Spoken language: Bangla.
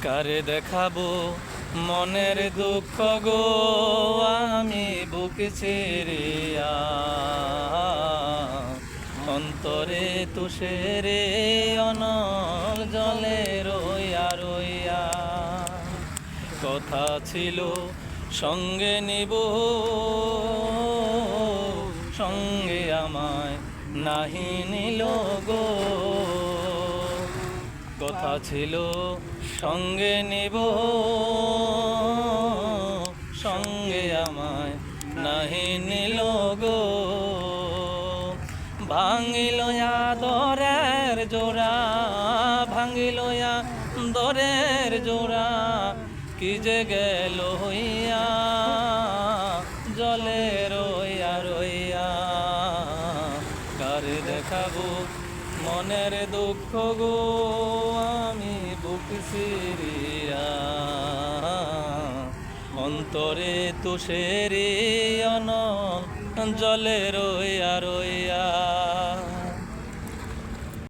কারে দেখাবো মনের দুঃখ গো, আমি বুক ছেড়িয়া অন্তরে তুষেরে অনল জলে রইয়া রইয়া। কথা ছিল সঙ্গে নিব, সঙ্গে আমায় নাহি নিল গো। কথা ছিল সঙ্গে নিব, সঙ্গে আমায় নাহি নিল গো। ভাঙিল আদরের জোড়া, ভাঙিল আদরের জোড়া, কি যে গেল হইয়া জলে রইয়া রইয়া। কারে দেখাবো মনের দুঃখ গো, আমি বুক ছিড়িয়া অন্তরে তুষেরি অনল জলে রইয়া রইয়া।